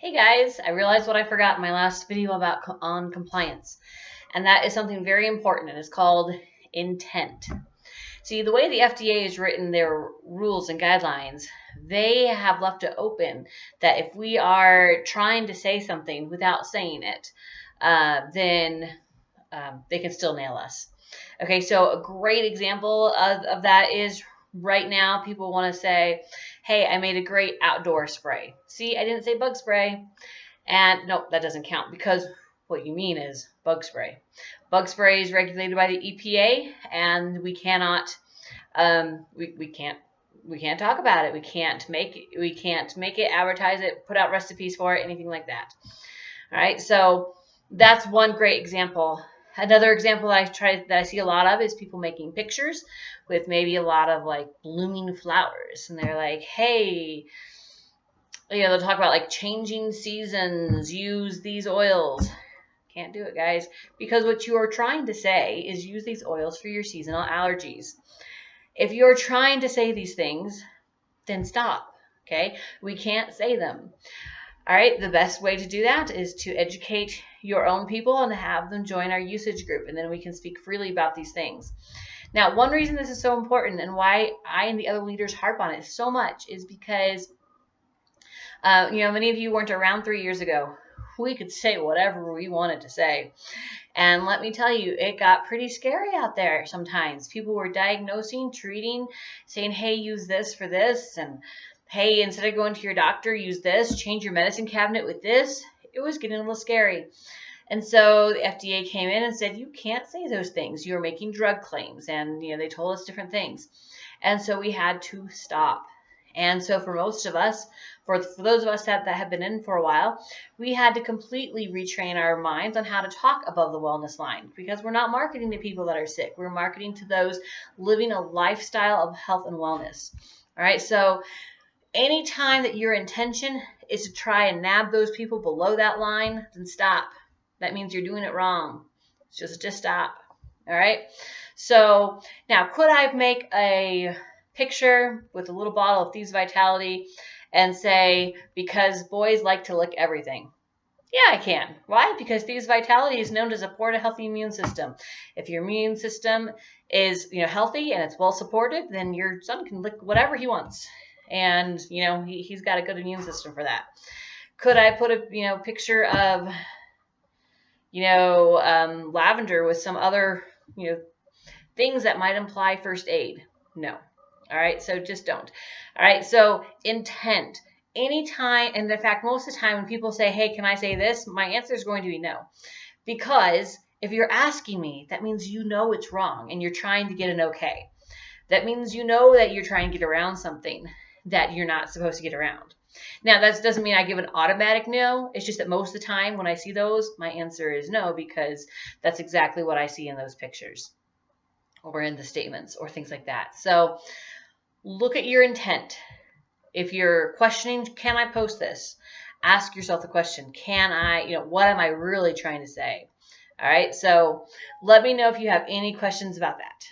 Hey guys, I realized what I forgot in my last video about on compliance, and that is something very important, and it's called intent. See, the way the FDA has written their rules and guidelines, they have left it open that if we are trying to say something without saying it, then they can still nail us. Okay, so a great example of that is right now people want to say, hey, I made a great outdoor spray. See, I didn't say bug spray. And nope, that doesn't count because what you mean is bug spray. Bug spray is regulated by the EPA, and we cannot, we can't talk about it. We can't make it, advertise it, put out recipes for it, anything like that. All right, so that's one great example. Another example that I see a lot of is people making pictures with maybe a lot of like blooming flowers, and they're like, hey, they'll talk about like changing seasons, use these oils. Can't do it, guys, because what you are trying to say is use these oils for your seasonal allergies. If you're trying to say these things, then stop. Okay, we can't say them. All right, the best way to do that is to educate your own people and have them join our usage group, and then we can speak freely about these things. Now, one reason this is so important and why I and the other leaders harp on it so much is because many of you weren't around 3 years ago. We could say whatever we wanted to say. And let me tell you, it got pretty scary out there sometimes. People were diagnosing, treating, saying, hey, use this for this. And hey, instead of going to your doctor, use this, change your medicine cabinet with this. It was getting a little scary. And so the FDA came in and said, you can't say those things. You're making drug claims. And, they told us different things. And so we had to stop. And so for most of us, for those of us that have been in for a while, we had to completely retrain our minds on how to talk above the wellness line, because we're not marketing to people that are sick. We're marketing to those living a lifestyle of health and wellness. All right. So anytime that your intention is to try and nab those people below that line, then stop. That means you're doing it wrong. Just stop. All right. So now, could I make a picture with a little bottle of Thieves Vitality and say, because boys like to lick everything? Yeah, I can. Why? Because Thieves Vitality is known to support a healthy immune system. If your immune system is, healthy and it's well supported, then your son can lick whatever he wants. And, he's got a good immune system for that. Could I put a, picture of, lavender with some other, things that might imply first aid? No. All right, so just don't. All right, so intent. Anytime, and in fact, most of the time when people say, hey, can I say this? My answer is going to be no. Because if you're asking me, that means you know it's wrong and you're trying to get an okay. That means you know that you're trying to get around something that you're not supposed to get around. Now, that doesn't mean I give an automatic no. It's just that most of the time when I see those, my answer is no, because that's exactly what I see in those pictures or in the statements or things like that. So look at your intent. If you're questioning, can I post this? Ask yourself the question, can I, what am I really trying to say? All right, so let me know if you have any questions about that.